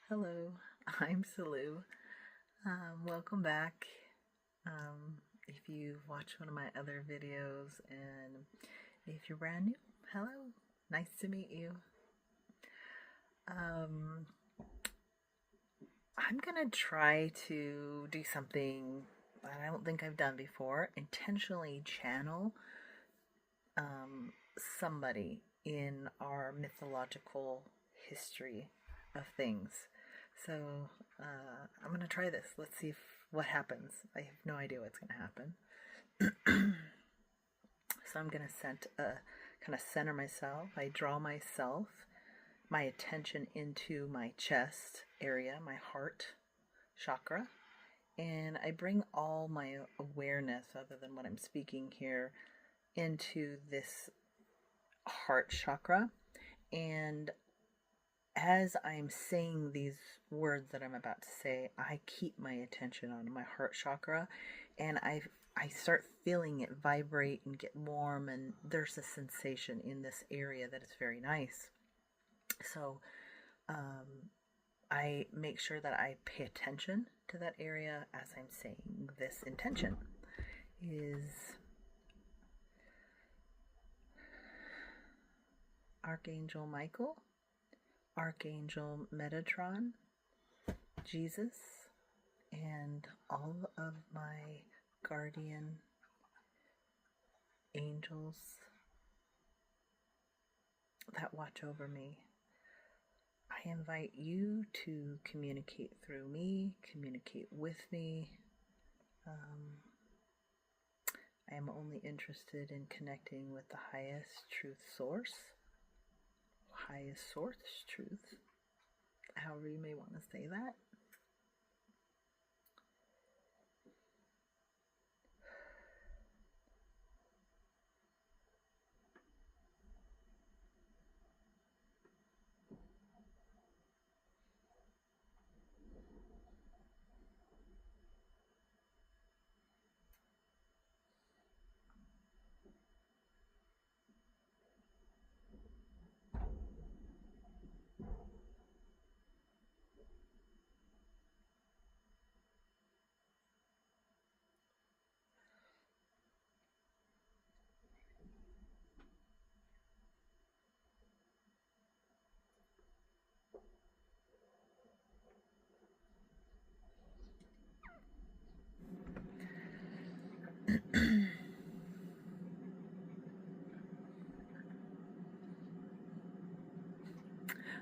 Hello, I'm Salu. Welcome back. If you've watched one of my other videos and if you're brand new, hello, nice to meet you. Um, I'm gonna try to do something that I don't think I've done before, intentionally channel somebody in our mythological history of things. So I'm gonna try this. Let's see what happens. I have no idea what's gonna happen. So I'm gonna kind of center myself. I draw my attention into my chest area, my heart chakra, and I bring all my awareness, other than what I'm speaking here, into this heart chakra. And as I'm saying these words that I'm about to say, I keep my attention on my heart chakra, and I start feeling it vibrate and get warm, and there's a sensation in this area that is very nice. So I make sure that I pay attention to that area as I'm saying this intention. Is Archangel Michael, Archangel Metatron, Jesus, and all of my guardian angels that watch over me. I invite you to communicate through me, communicate with me. I am only interested in connecting with the highest truth source, truth, however you may want to say that.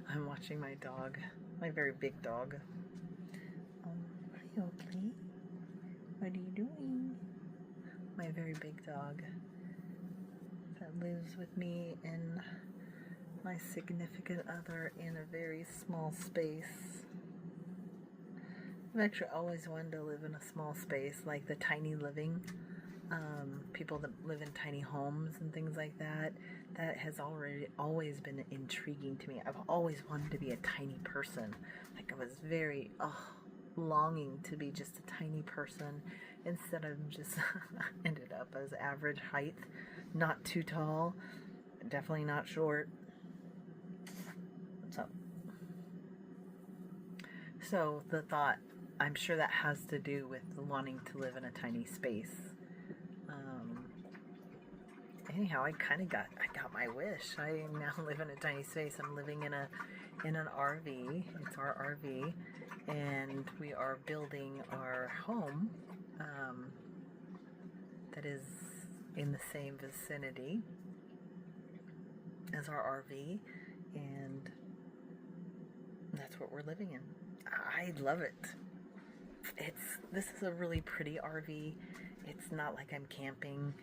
I'm watching my dog, my very big dog. Are you okay? What are you doing? My very big dog that lives with me and my significant other in a very small space. I've actually always wanted to live in a small space, like the tiny living. People that live in tiny homes and things like that. That has always been intriguing to me. I've always wanted to be a tiny person. Like I was very longing to be just a tiny person instead of just ended up as average height, not too tall, definitely not short. So the thought, I'm sure that has to do with wanting to live in a tiny space. Anyhow, I got my wish. I now live in a tiny space. I'm living in an RV. It's our RV, and we are building our home that is in the same vicinity as our RV, and that's what we're living in. I love it. This is a really pretty RV. It's not like I'm camping.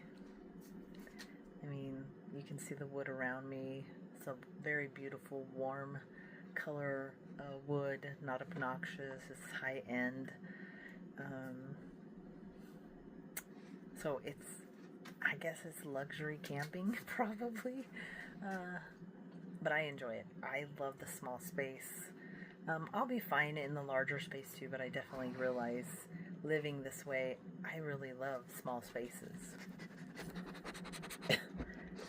I mean, you can see the wood around me. It's a very beautiful, warm color wood, not obnoxious. It's high end. So I guess it's luxury camping, probably. But I enjoy it. I love the small space. I'll be fine in the larger space too, but I definitely realize living this way, I really love small spaces.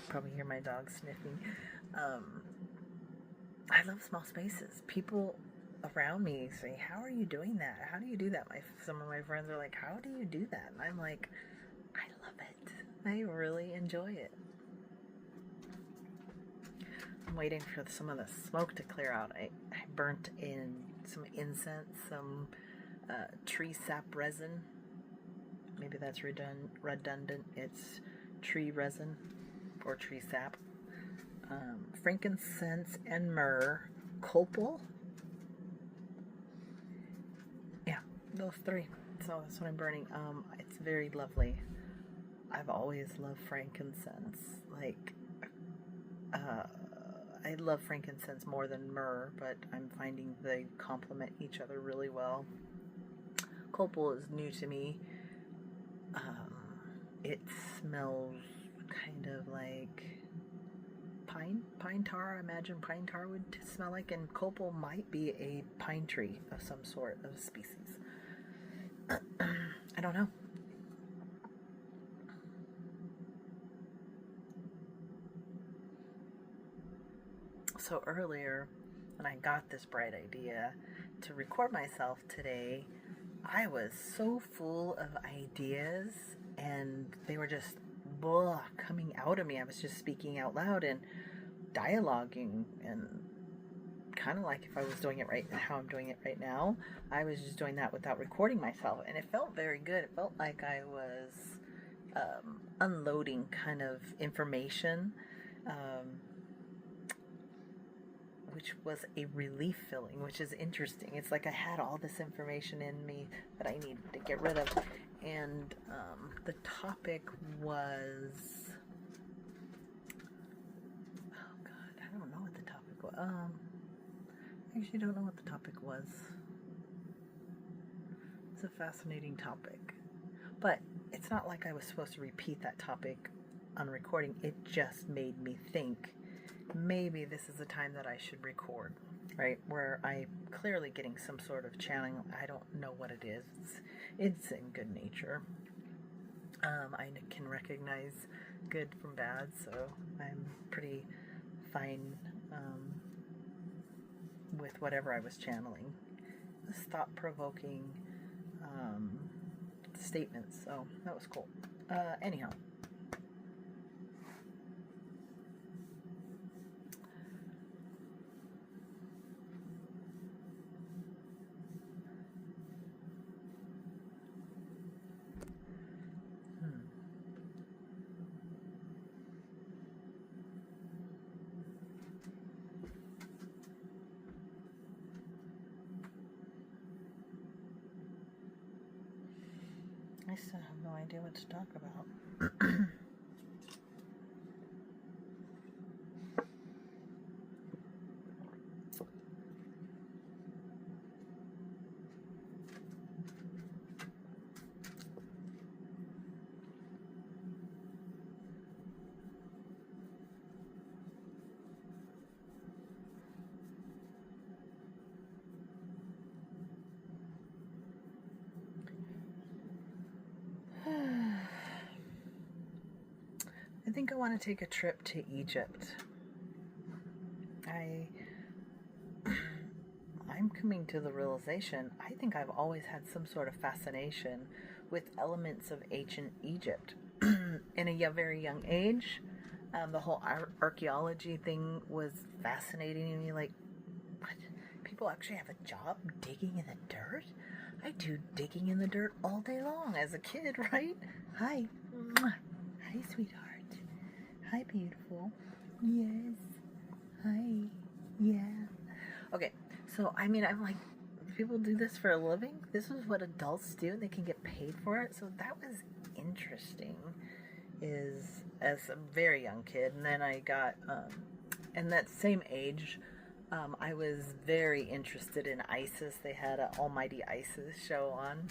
Probably hear my dog sniffing. I love small spaces. People around me say, how are you doing that? How do you do that? Some of my friends are like, how do you do that? And I'm like, I love it. I really enjoy it. I'm waiting for some of the smoke to clear out. I burnt in some incense, some tree sap resin. Maybe that's redundant. It's tree resin or tree sap. Frankincense and myrrh. Copal. Yeah, those three. So that's what I'm burning. It's very lovely. I've always loved frankincense. Like, I love frankincense more than myrrh, but I'm finding they complement each other really well. Copal is new to me. It smells kind of like pine tar. I imagine pine tar would smell like, and copal might be a pine tree of some sort of species. I don't know. So earlier, when I got this bright idea to record myself today, I was so full of ideas, and they were just coming out of me. I was just speaking out loud and dialoguing, and kind of like if I was doing it right, how I'm doing it right now, I was just doing that without recording myself, and it felt very good. It felt like I was unloading kind of information, which was a relief feeling, which is interesting. It's like I had all this information in me that I needed to get rid of. And the topic was, oh God, I don't know what the topic was. I actually don't know what the topic was. It's a fascinating topic. But it's not like I was supposed to repeat that topic on recording. It just made me think, maybe this is the time that I should record, right? Where I'm clearly getting some sort of channeling. I don't know what it is. It's in good nature. I can recognize good from bad, so I'm pretty fine with whatever I was channeling. Thought-provoking statements, so that was cool. Anyhow. I still have no idea what to talk about. I think I want to take a trip to Egypt. I'm coming to the realization, I think I've always had some sort of fascination with elements of ancient Egypt. In a very young age, the whole archaeology thing was fascinating to me. Like, what? People actually have a job digging in the dirt? I do digging in the dirt all day long as a kid, right? Hi. Hi, sweetheart. Hi, beautiful. Yes. Hi. Yeah. Okay, so I'm like, people do this for a living? This is what adults do, and they can get paid for it? So that was interesting, is as a very young kid. And then I got, in that same age, I was very interested in Isis. They had an Almighty Isis show on.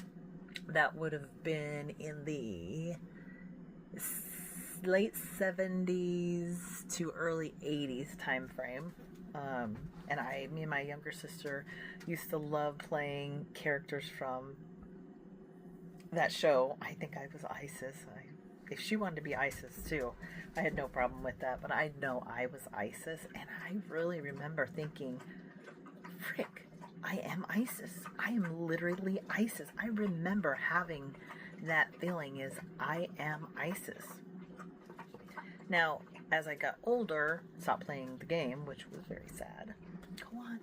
That would have been in the late 70s to early 80s time frame. And me and my younger sister used to love playing characters from that show. I think I was Isis. If she wanted to be Isis too, I had no problem with that, but I know I was Isis, and I really remember thinking, frick, I am Isis. I am literally Isis. I remember having that feeling is I am Isis. Now, as I got older, stopped playing the game, which was very sad. Go on.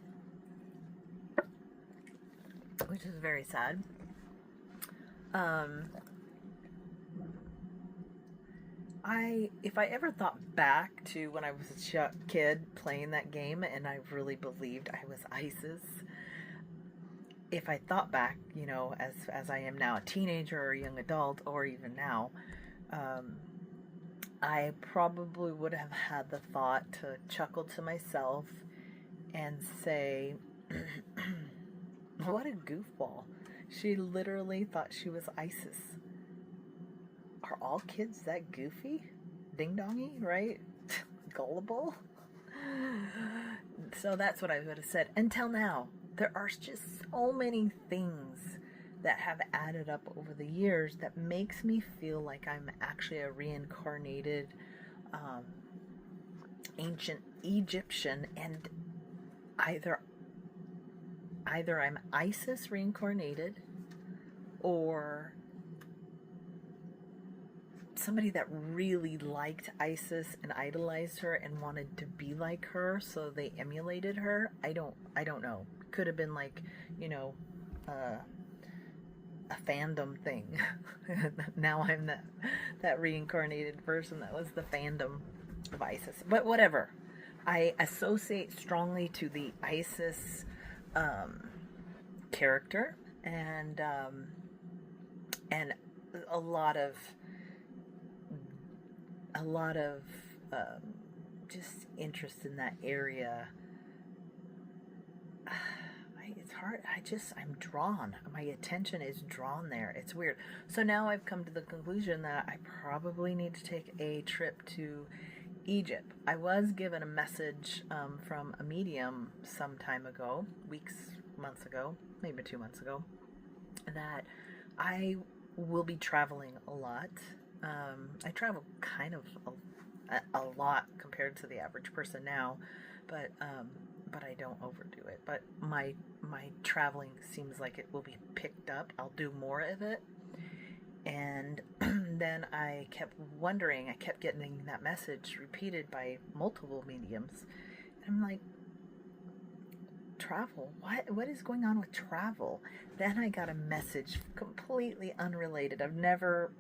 Which is very sad. If I ever thought back to when I was a kid playing that game and I really believed I was Isis, if I thought back, you know, as I am now a teenager or a young adult or even now, I probably would have had the thought to chuckle to myself and say, what a goofball. She literally thought she was Isis. Are all kids that goofy? Ding-dongy, right? Gullible? So that's what I would have said. Until now, there are just so many things that have added up over the years that makes me feel like I'm actually a reincarnated ancient Egyptian, and either I'm Isis reincarnated or somebody that really liked Isis and idolized her and wanted to be like her, so they emulated her. I don't know. Could have been like, you know, a fandom thing. Now I'm that reincarnated person that was the fandom of Isis. But whatever. I associate strongly to the Isis character and a lot of just interest in that area. It's hard. I'm drawn. My attention is drawn there. It's weird. So now I've come to the conclusion that I probably need to take a trip to Egypt. I was given a message from a medium some time ago, months ago, maybe 2 months ago, that I will be traveling a lot. I travel kind of a lot compared to the average person now, but I don't overdo it. But my traveling seems like it will be picked up. I'll do more of it. And then I kept wondering, I kept getting that message repeated by multiple mediums. And I'm like, travel? What is going on with travel? Then I got a message completely unrelated. I've never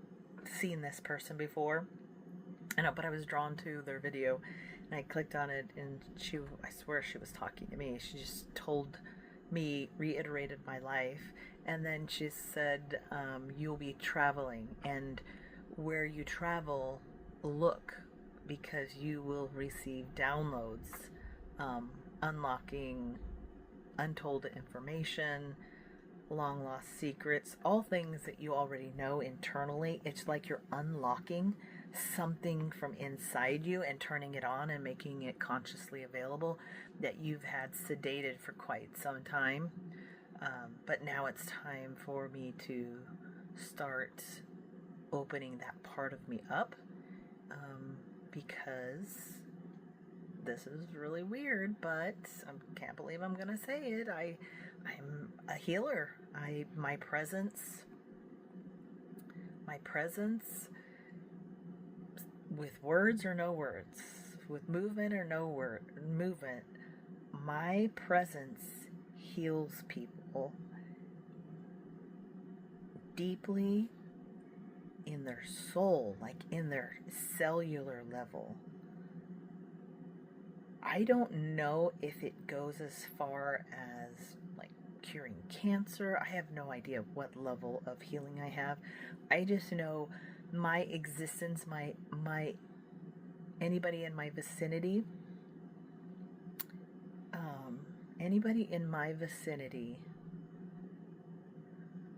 seen this person before. I know, but I was drawn to their video and I clicked on it, and I swear she was talking to me. She just told me, reiterated my life, and then she said, you'll be traveling, and where you travel, look, because you will receive downloads, unlocking untold information, long lost secrets, all things that you already know internally. It's like you're unlocking something from inside you and turning it on and making it consciously available that you've had sedated for quite some time. But now it's time for me to start opening that part of me up, because this is really weird, but I can't believe I'm going to say it. I'm a healer. My presence, with words or no words, with movement or no movement, my presence heals people deeply in their soul, like in their cellular level. I don't know if it goes as far as like curing cancer. I have no idea what level of healing I have. I just know my existence, my anybody in my vicinity,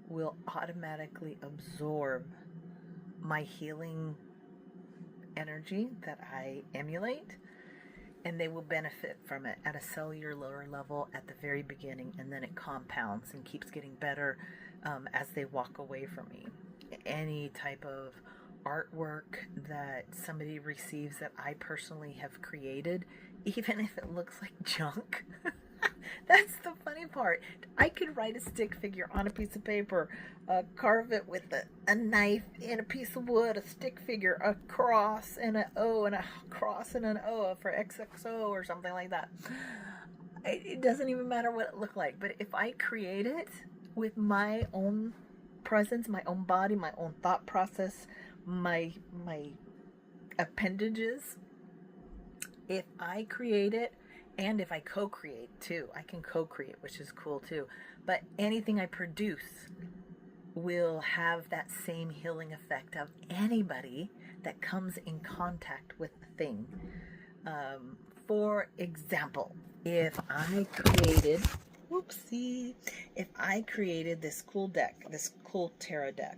will automatically absorb my healing energy that I emulate, and they will benefit from it at a cellular level at the very beginning, and then it compounds and keeps getting better as they walk away from me. Any type of artwork that somebody receives that I personally have created, even if it looks like junk, That's the funny part. I could write a stick figure on a piece of paper, carve it with a knife in a piece of wood, a stick figure, a cross and an O, and a cross and an O for XXO or something like that. It doesn't even matter what it looked like. But if I create it with my own presence, my own body, my own thought process, my appendages, if I create it, and if I co-create too, I can co-create, which is cool too. But anything I produce will have that same healing effect of anybody that comes in contact with the thing. For example, if I created this cool deck, this cool tarot deck,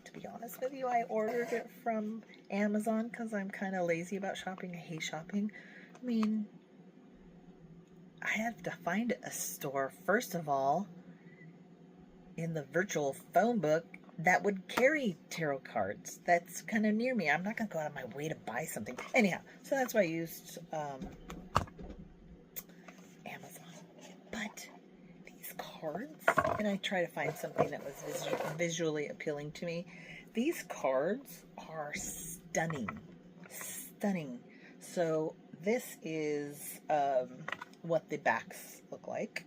to be honest with you, I ordered it from Amazon because I'm kind of lazy about shopping. I hate shopping. I mean, I have to find a store, first of all, in the virtual phone book that would carry tarot cards. That's kind of near me. I'm not going to go out of my way to buy something. Anyhow, so that's why I used Amazon. But these cards, and I try to find something that was visually appealing to me. These cards are stunning. Stunning. So this is what the backs look like.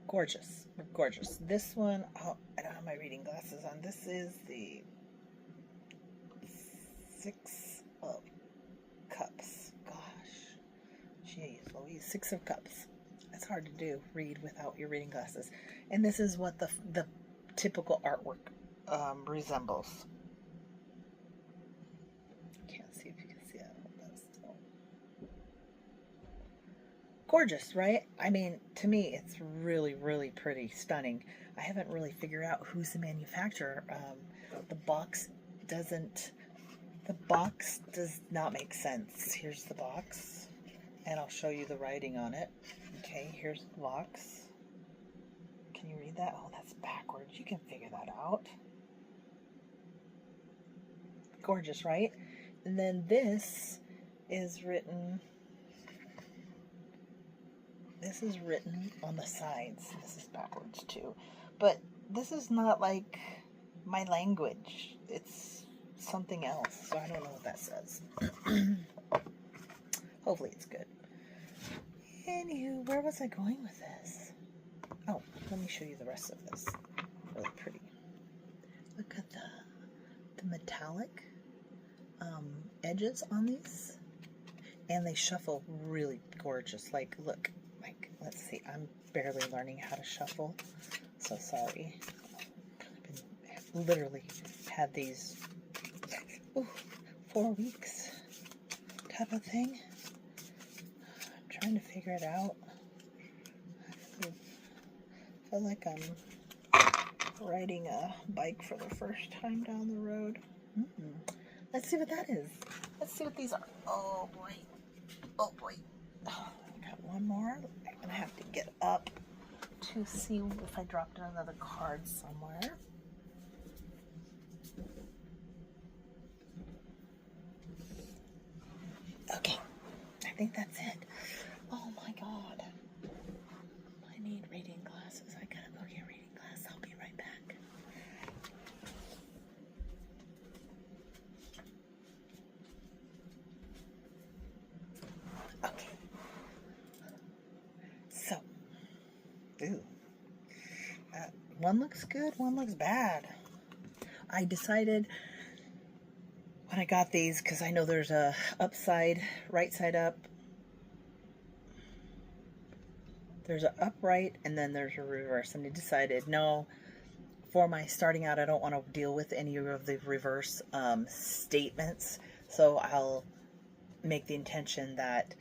Gorgeous. Gorgeous. This one, oh, I don't have my reading glasses on. This is the Six of Cups. Gosh. Jeez Louise. Six of Cups. It's hard to read without your reading glasses. And this is what the typical artwork resembles. Can't see if you can see it. Gorgeous, right? I mean, to me, it's really, really pretty, stunning. I haven't really figured out who's the manufacturer. The box does not make sense. Here's the box, and I'll show you the writing on it. Okay, here's the box. Can you read that? Oh, that's backwards. You can figure that out. Gorgeous, right? And then this is written on the sides. This is backwards too. But this is not like my language. It's something else. So I don't know what that says. Hopefully it's good. Anywho, where was I going with this? Oh, let me show you the rest of this. Really pretty. Look at the metallic edges on these. And they shuffle really gorgeous. Like, look. Let's see, I'm barely learning how to shuffle, so sorry. I've literally had these 4 weeks type of thing. I'm trying to figure it out. I feel like I'm riding a bike for the first time down the road. Let's see what that is. Let's see what these are. Oh boy. Oh boy. Oh, I got one more. I'm going to have to get up to see if I dropped another card somewhere. Okay, I think that's it. Oh my god. I need reading glasses. I gotta go get reading glasses. I'll be right back. Okay. So, one looks good, one looks bad. I decided when I got these, because I know there's a upside, right side up. There's an upright, and then there's a reverse. And I decided, no, for my starting out, I don't want to deal with any of the reverse statements. So I'll make the intention that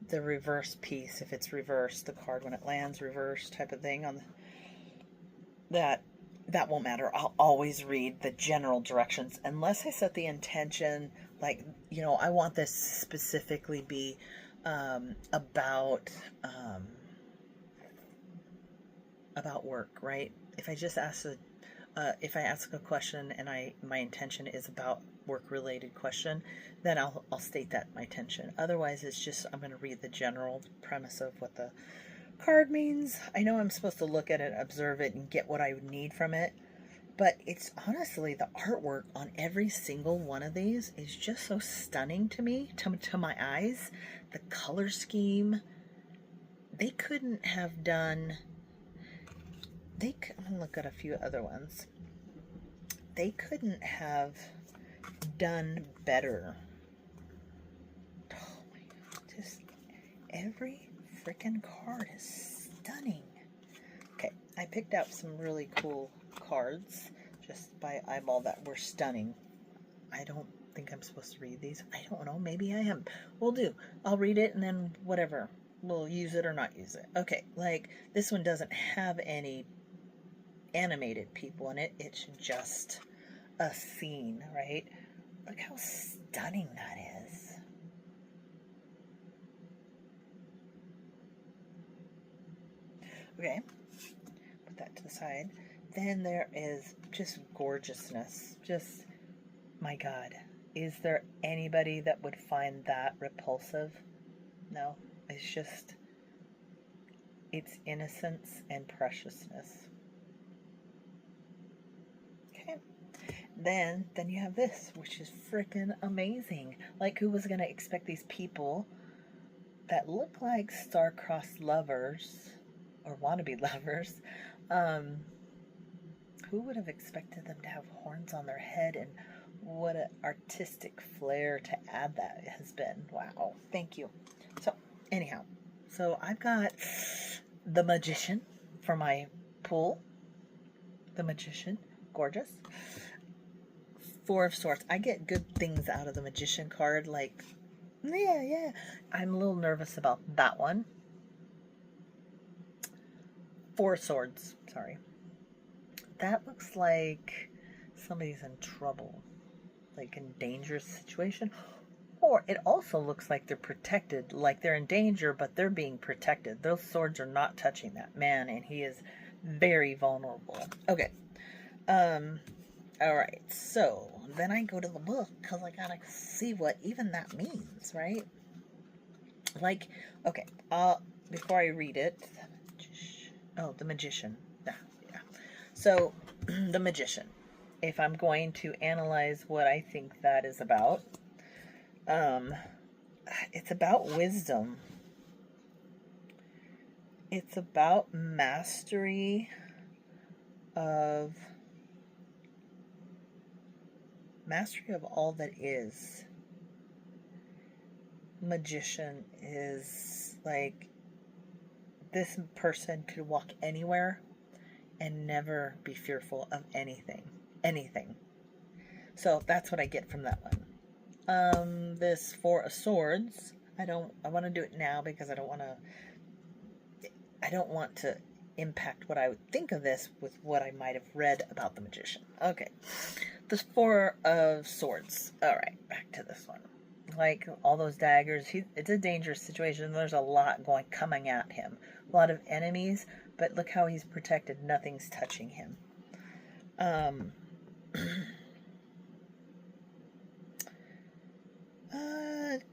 the reverse piece, if it's reversed, the card when it lands reverse type of thing, on that won't matter. I'll always read the general directions unless I set the intention, like, you know, I want this specifically be about work, right? If I just ask if I ask a question and my intention is about work-related question, then I'll state that my intention. Otherwise, it's just I'm going to read the general premise of what the card means. I know I'm supposed to look at it, observe it, and get what I would need from it. But it's honestly, the artwork on every single one of these is just so stunning to me, to my eyes. The color scheme, they couldn't have done, I'm going to look at a few other ones. They couldn't have done better. Oh my God, just every freaking card is stunning. Okay, I picked out some really cool cards just by eyeball that were stunning. I don't think I'm supposed to read these. I don't know. Maybe I am. We'll do. I'll read it and then whatever. We'll use it or not use it. Okay, like this one doesn't have any animated people in it. It's just a scene, right? Look how stunning that is. Okay, put that to the side. Then there is just gorgeousness. Just, my God, is there anybody that would find that repulsive? No, it's just, it's innocence and preciousness. Okay, then you have this, which is freaking amazing. Like, who was going to expect these people that look like star-crossed lovers, or wannabe lovers, who would have expected them to have horns on their head, and what an artistic flair to add that has been. Wow, thank you. So, anyhow, so I've got the Magician for my pool. The Magician, gorgeous. Four of Swords. I get good things out of the Magician card, like, yeah. I'm a little nervous about that one. Four of Swords, sorry. That looks like somebody's in trouble, like in dangerous situation. Or it also looks like they're protected, like they're in danger, but they're being protected. Those swords are not touching that man, and he is very vulnerable. Okay. All right. So then I go to the book because I gotta see what even that means, right? Like, okay. Before I read it, the Magician. Yeah. So, the Magician. If I'm going to analyze what I think that is about, it's about wisdom. It's about mastery of all that is. Magician is like, this person could walk anywhere and never be fearful of anything. So that's what I get from that one. This Four of Swords, I want to do it now because I don't want to impact what I would think of this with what I might have read about the Magician. Okay. The Four of Swords. All right, back to this one. Like, all those daggers, it's a dangerous situation. There's a lot coming at him. A lot of enemies, but look how he's protected. Nothing's touching him.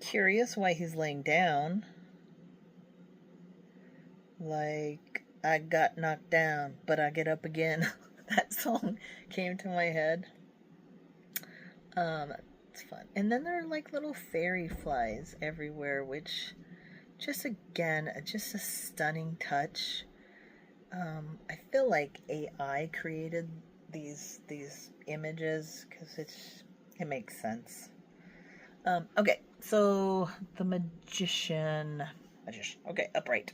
Curious why he's laying down. Like, I got knocked down, but I get up again. That song came to my head. That's fun. And then there are like little fairy flies everywhere, which just again, just a stunning touch. I feel like AI created these images because it makes sense. Okay, so the Magician. Okay, upright.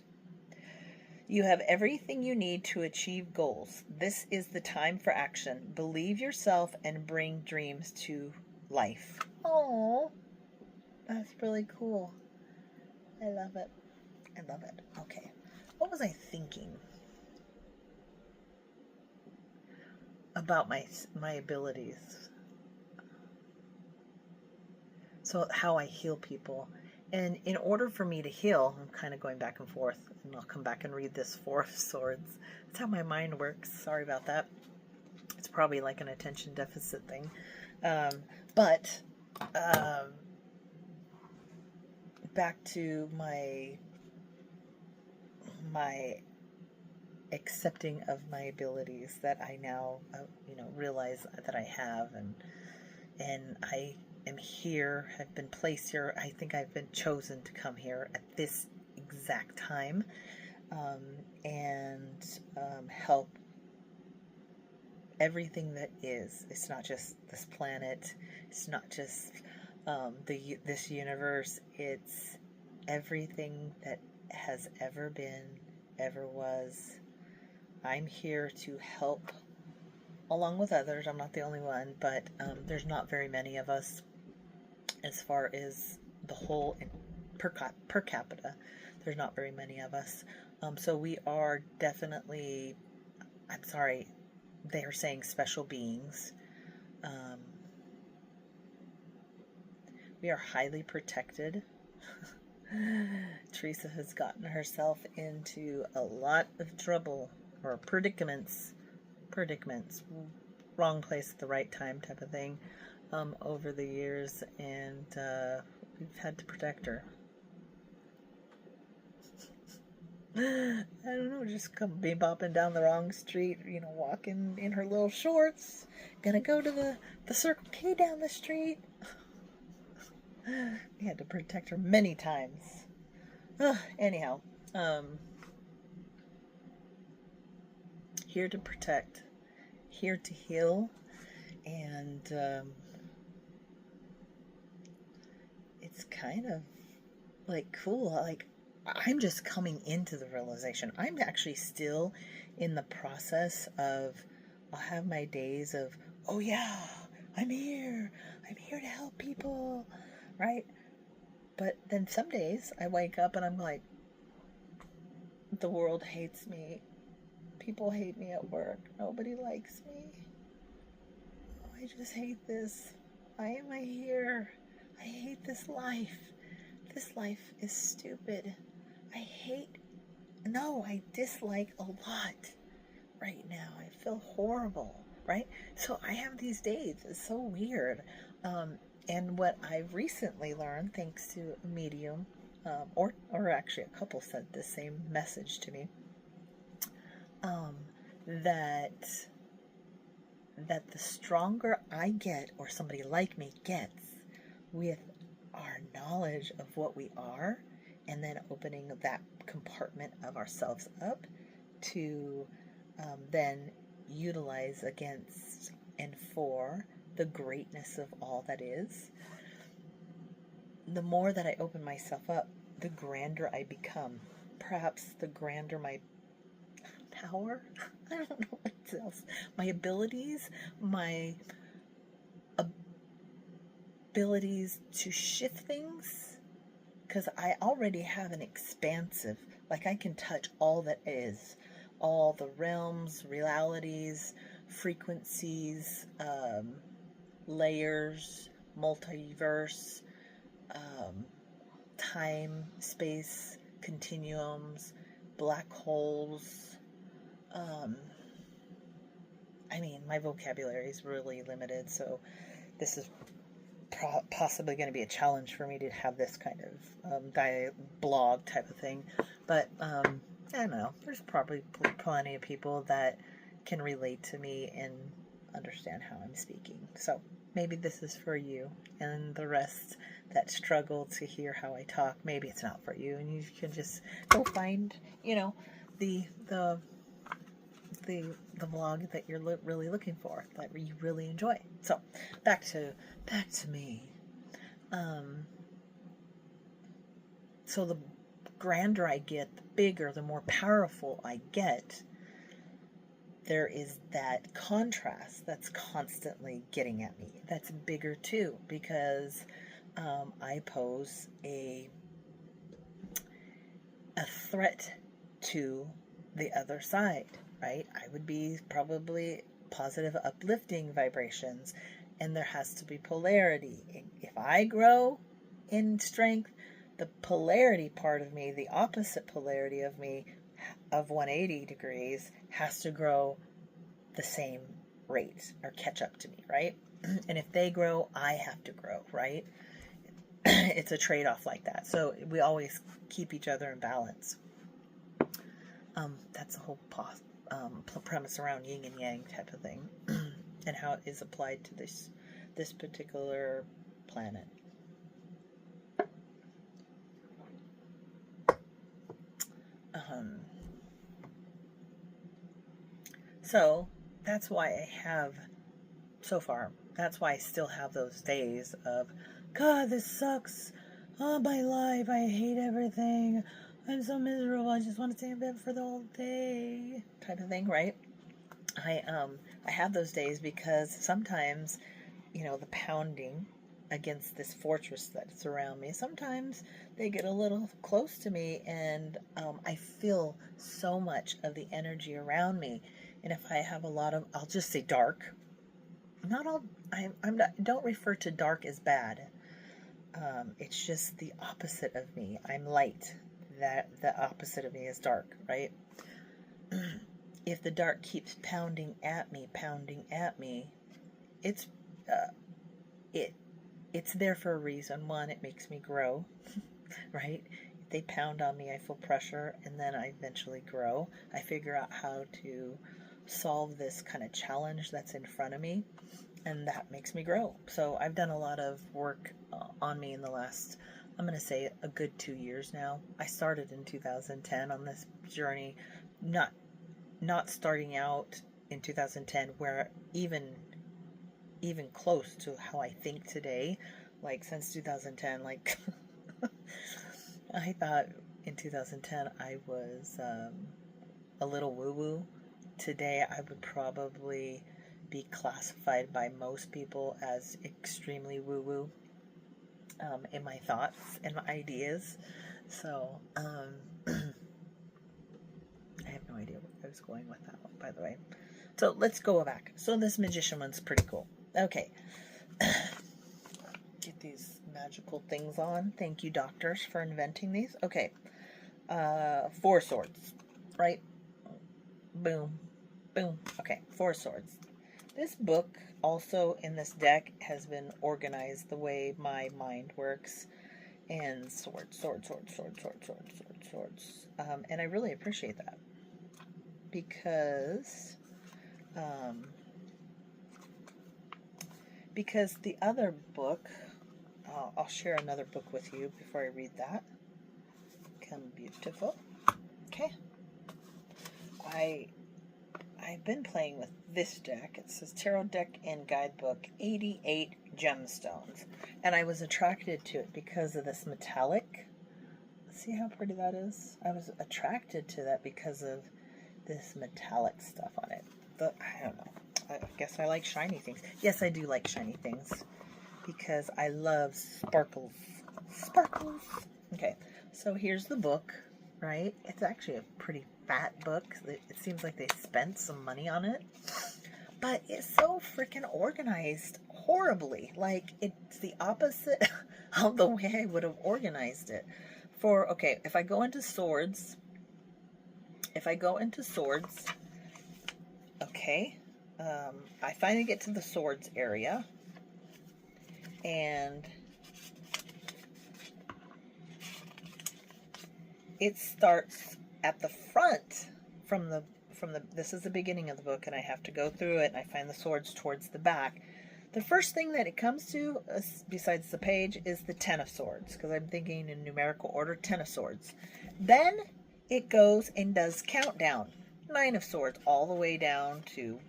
You have everything you need to achieve goals. This is the time for action. Believe yourself and bring dreams to life. Oh, that's really cool. I love it. Okay, what was I thinking about my abilities? So how I heal people. And in order for me to heal, I'm kind of going back and forth, and I'll come back and read this Four of Swords. That's how my mind works. Sorry about that. It's probably like an attention deficit thing. But back to my accepting of my abilities that I now realize that I have, and I am here, have been placed here. I think I've been chosen to come here at this exact time, and help everything that is. It's not just this planet. It's not just this universe. It's everything that has ever been, ever was. I'm here to help, along with others. I'm not the only one, but there's not very many of us as far as the whole per capita. There's not very many of us. So we are definitely, I'm sorry, they are saying special beings. We are highly protected. Teresa has gotten herself into a lot of trouble, or predicaments, wrong place at the right time type of thing, over the years, and we've had to protect her. I don't know, just come bopping down the wrong street, walking in her little shorts, gonna go to the Circle K down the street. We had to protect her many times. Anyhow, here to protect, here to heal, and it's kind of like cool. Like, I'm just coming into the realization. I'm actually still in the process of, I'll have my days of, oh yeah, I'm here to help people, right? But then some days I wake up and I'm like, the world hates me. People hate me at work. Nobody likes me. Oh, I just hate this. Why am I here? I hate this life. This life is stupid. I dislike a lot right now. I feel horrible, right? So I have these days. It's so weird. And what I've recently learned, thanks to a medium, or actually a couple said the same message to me, that the stronger I get, or somebody like me gets, with our knowledge of what we are, and then opening that compartment of ourselves up to then utilize against and for the greatness of all that is, the more that I open myself up, the grander I become. Perhaps the grander my power. I don't know what else. My abilities, my abilities to shift things, because I already have an expansive, like I can touch all that is, all the realms, realities, frequencies, layers, multiverse, time, space, continuums, black holes. I mean, my vocabulary is really limited, so this is possibly going to be a challenge for me to have this kind of blog type of thing. But I don't know. There's probably plenty of people that can relate to me and understand how I'm speaking. So maybe this is for you, and the rest that struggle to hear how I talk, maybe it's not for you, and you can just go find, the vlog that you're really looking for, that you really enjoy. So back to me. So the grander I get, the bigger, the more powerful I get, there is that contrast that's constantly getting at me. That's bigger too, because I pose a threat to the other side, right? I would be probably positive, uplifting vibrations, and there has to be polarity. If I grow in strength, the polarity part of me, the opposite polarity of me, of 180 degrees, has to grow the same rate or catch up to me, right? And if they grow, I have to grow, right? It's a trade-off like that. So we always keep each other in balance. That's the whole premise around yin and yang type of thing, and how it is applied to this particular planet. So that's why I have, so far, that's why I still have those days of, God, this sucks. Oh, my life, I hate everything. I'm so miserable. I just want to stay in bed for the whole day, type of thing, right? I have those days because sometimes, the pounding against this fortress that's around me, sometimes they get a little close to me, and I feel so much of the energy around me. And if I have a lot of, I'll just say dark. Not all. Don't refer to dark as bad. It's just the opposite of me. I'm light. That the opposite of me is dark, right? If the dark keeps pounding at me, it's it's there for a reason. One, it makes me grow, right? If they pound on me, I feel pressure, and then I eventually grow. I figure out how to solve this kind of challenge that's in front of me, and that makes me grow. So I've done a lot of work on me in the last, I'm going to say, a good 2 years now. I started in 2010 on this journey, not starting out in 2010 where even close to how I think today. Like, since 2010, like I thought in 2010 I was a little woo-woo. Today I would probably be classified by most people as extremely woo-woo in my thoughts and my ideas. So I have no idea where I was going with that one, by the way. So let's go back. So this magician one's pretty cool. Okay. Get these magical things on. Thank you, doctors, for inventing these. Okay. 4 swords, right? Boom. Boom. Okay, 4 swords. This book, also in this deck, has been organized the way my mind works. And swords. And I really appreciate that. Because the other book, I'll share another book with you before I read that. Come beautiful. Okay. I've been playing with this deck. It says Tarot Deck and Guidebook, 88 Gemstones. And I was attracted to it because of this metallic. See how pretty that is? I was attracted to that because of this metallic stuff on it. I don't know. I guess I like shiny things. Yes, I do like shiny things because I love sparkles. Sparkles! Okay, so here's the book, right? It's actually a pretty fat book. It seems like they spent some money on it. But it's so freaking organized horribly. Like, it's the opposite of the way I would have organized it. Okay, if I go into swords, okay, I finally get to the swords area, and it starts at the front from the this is the beginning of the book, and I have to go through it, and I find the swords towards the back. The first thing that it comes to, besides the page, is the 10 of swords, because I'm thinking in numerical order, 10 of swords. Then it goes and does countdown, 9 of swords, all the way down to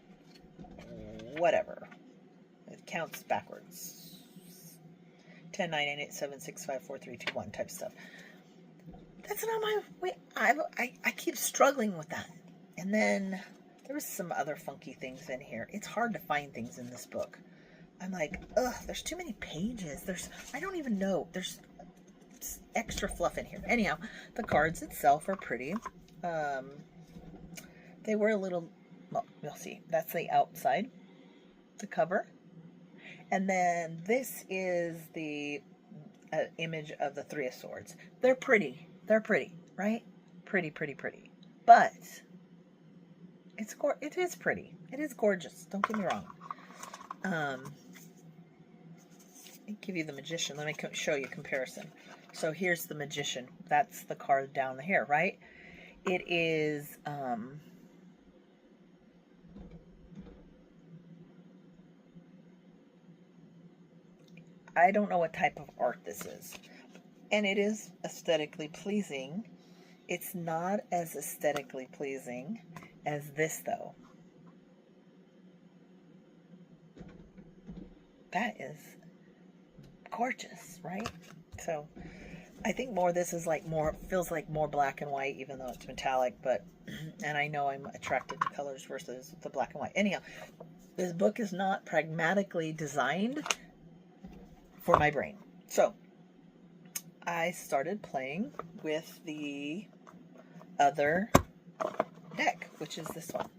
whatever. It counts backwards. 10, 9, 8, 7, 6, 5, 4, 3, 2, 1 type stuff. That's not my way. I keep struggling with that. And then there was some other funky things in here. It's hard to find things in this book. I'm like, ugh, there's too many pages. I don't even know. There's extra fluff in here. Anyhow, the cards itself are pretty. They were a little, well, you'll see. That's the outside, the cover. And then this is the image of the 3 of swords. They're pretty. They're pretty, right? Pretty. But it is pretty. It is gorgeous. Don't get me wrong. give you the Magician. Let me show you comparison. So here's the Magician. That's the card down here, right? It is I don't know what type of art this is. And it is aesthetically pleasing. It's not as aesthetically pleasing as this, though. That is gorgeous, right? So I think more this is like more, feels like more black and white, even though it's metallic, but, and I know I'm attracted to colors versus the black and white. Anyhow, this book is not pragmatically designed for my brain. So I started playing with the other deck, which is this one.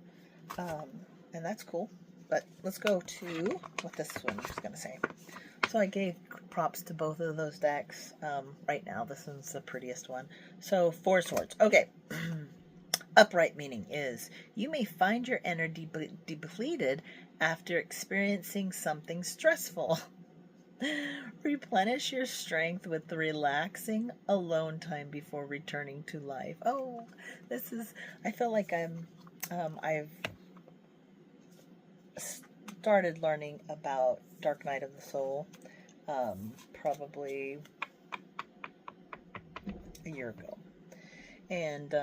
And that's cool. But let's go to what this one is going to say. So I gave props to both of those decks. Right now, this one's the prettiest one. So, 4 swords. Okay. Upright meaning is, you may find your energy depleted after experiencing something stressful. Replenish your strength with the relaxing alone time before returning to life. Oh, this is, I feel like I've started learning about Dark Night of the Soul probably a year ago. And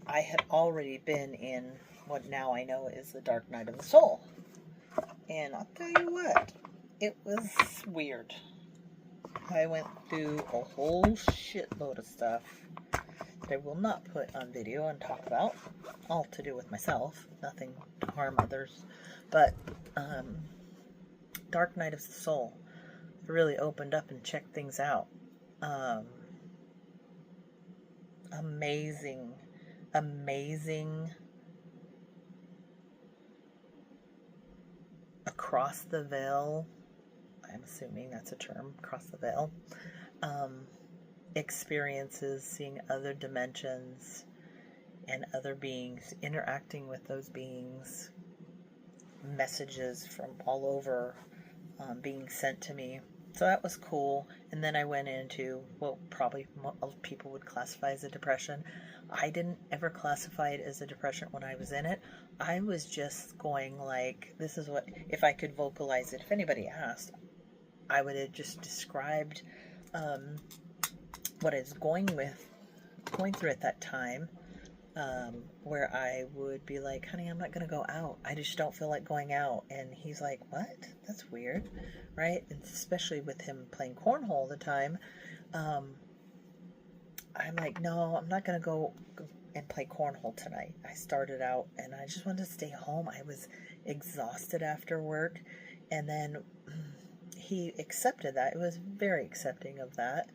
I had already been in what now I know is the Dark Night of the Soul. And I'll tell you what, it was weird. I went through a whole shitload of stuff that I will not put on video and talk about. All to do with myself, nothing to harm others. But Dark Night of the Soul really opened up and checked things out. Amazing across the veil, I'm assuming that's a term, across the veil, experiences, seeing other dimensions and other beings, interacting with those beings, messages from all over being sent to me. So that was cool. And then I went into what probably people would classify as a depression. I didn't ever classify it as a depression when I was in it. I was just going like, this is what, if I could vocalize it, if anybody asked, I would have just described what I was going through at that time, where I would be like, honey, I'm not going to go out. I just don't feel like going out. And he's like, what? That's weird, right? And especially with him playing cornhole all the time. I'm like, no, I'm not going to go and play cornhole tonight. I started out and I just wanted to stay home. I was exhausted after work. And then he accepted that. It was very accepting of that,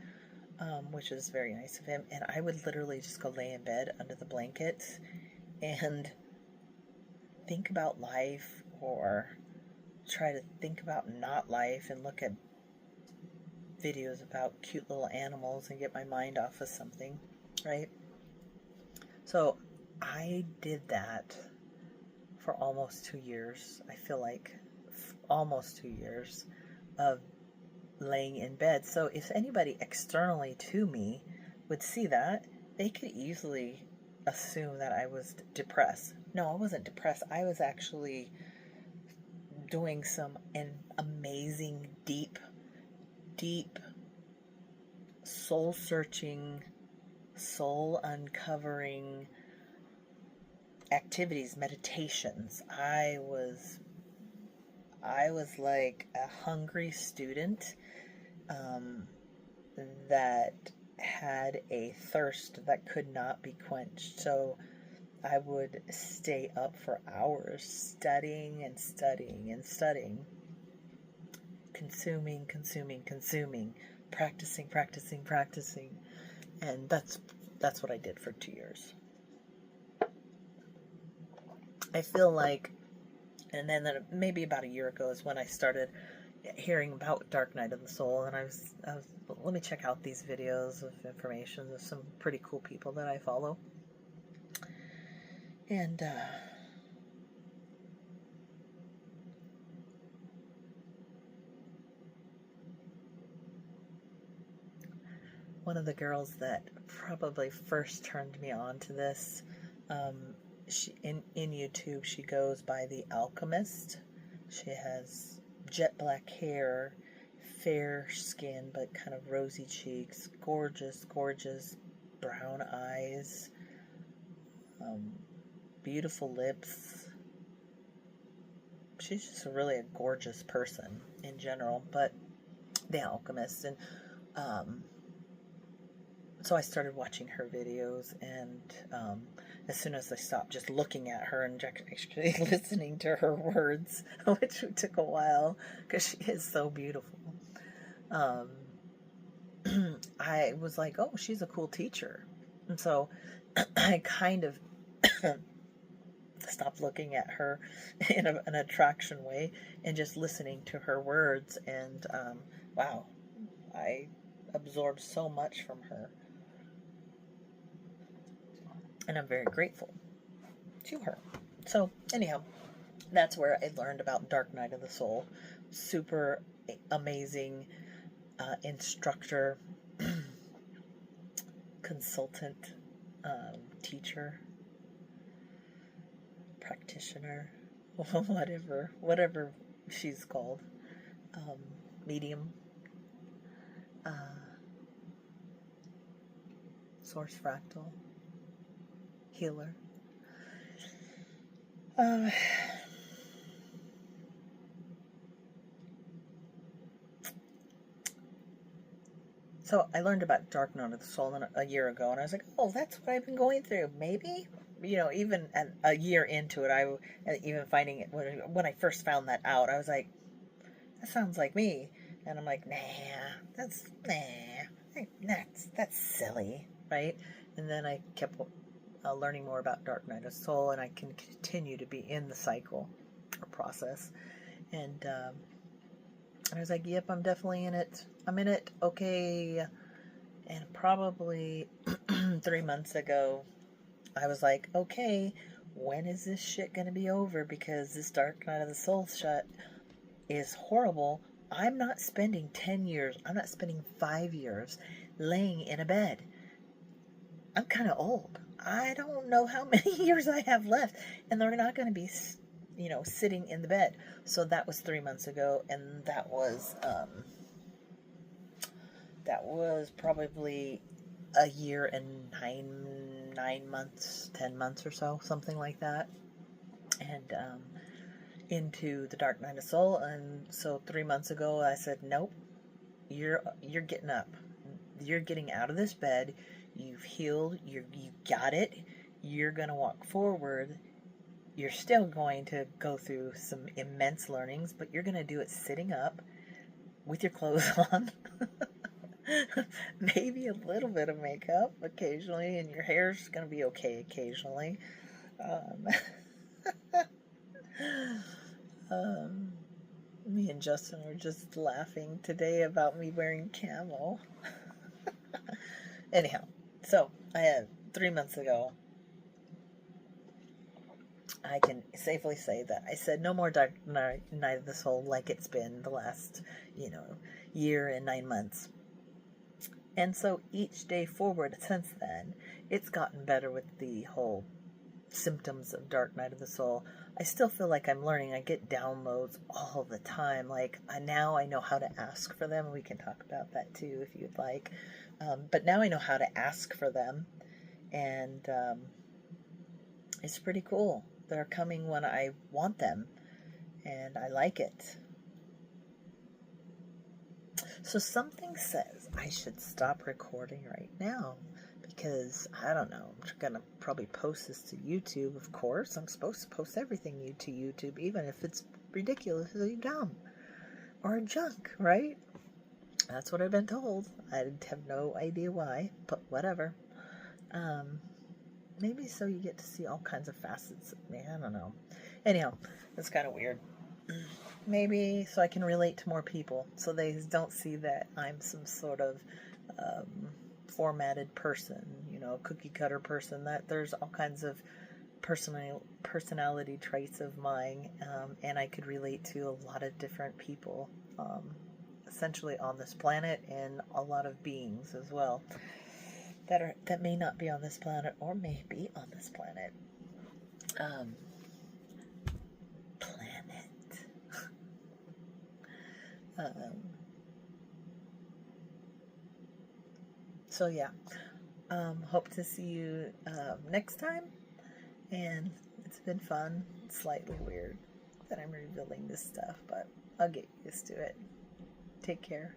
which is very nice of him. And I would literally just go lay in bed under the blankets and think about life, or try to think about not life and look at videos about cute little animals and get my mind off of something, right? So I did that for almost 2 years. I feel like almost 2 years of laying in bed. So if anybody externally to me would see that, they could easily assume that I was depressed. No, I wasn't depressed. I was actually doing some amazing, deep, soul-searching, soul-uncovering activities, meditations. I was like a hungry student that had a thirst that could not be quenched. So I would stay up for hours studying and studying and studying, consuming, practicing. And that's what I did for 2 years. I feel like, and then maybe about a year ago is when I started hearing about Dark Night of the Soul, and I was let me check out these videos of information. There's some pretty cool people that I follow. And one of the girls that probably first turned me on to this. She in YouTube, she goes by The Alchemist. She has jet black hair, fair skin, but kind of rosy cheeks, gorgeous, gorgeous brown eyes, beautiful lips. She's just really a gorgeous person in general, but The Alchemist. And so I started watching her videos, and as soon as I stopped just looking at her and actually listening to her words, which took a while because she is so beautiful, I was like, oh, she's a cool teacher. And so I kind of stopped looking at her in an attraction way and just listening to her words. And wow, I absorbed so much from her. And I'm very grateful to her. So anyhow, that's where I learned about Dark Night of the Soul. Super amazing instructor, consultant, teacher, practitioner, whatever she's called, medium, source fractal, healer. So I learned about Dark Night of the Soul a year ago, and I was like, oh, that's what I've been going through. Maybe, even a year into it, even finding it, when I first found that out, I was like, that sounds like me. And I'm like, that's silly, right? And then I kept learning more about Dark Night of the Soul, and I can continue to be in the cycle or process. And I was like, yep, I'm definitely in it. I'm in it, okay. And probably 3 months ago, I was like, okay, when is this shit going to be over? Because this Dark Night of the Soul shit is horrible. I'm not spending 10 years, I'm not spending 5 years laying in a bed. I'm kind of old. I don't know how many years I have left, and they're not going to be, sitting in the bed. So that was 3 months ago, and that was probably a year and 9 months, 10 months or so, something like that. And into the Dark Night of Soul. And so 3 months ago, I said, nope, you're getting up. You're getting out of this bed. You've healed. You got it. You're going to walk forward. You're still going to go through some immense learnings, but you're going to do it sitting up with your clothes on. Maybe a little bit of makeup occasionally, and your hair's going to be okay occasionally. Me and Justin were just laughing today about me wearing camo. Anyhow, so I had 3 months ago, I can safely say that I said no more Dark Night of the Soul like it's been the last, year and 9 months. And so each day forward since then, it's gotten better with the whole symptoms of Dark Night of the Soul. I still feel like I'm learning. I get downloads all the time. Like, now I know how to ask for them. We can talk about that too if you'd like. But now I know how to ask for them. And it's pretty cool. They're coming when I want them. And I like it. So something says I should stop recording right now. Because, I don't know, I'm going to probably post this to YouTube, of course. I'm supposed to post everything to YouTube, even if it's ridiculously dumb. Or junk, right? That's what I've been told. I have no idea why, but whatever. Maybe so you get to see all kinds of facets of me. I don't know. Anyhow, it's kind of weird. Maybe so I can relate to more people, so they don't see that I'm some sort of formatted person, cookie cutter person. That there's all kinds of personality traits of mine, and I could relate to a lot of different people. essentially on this planet, and a lot of beings as well that may not be on this planet or may be on this planet. Planet. So yeah, hope to see you next time. And it's been fun. It's slightly weird that I'm revealing this stuff, but I'll get used to it. Take care.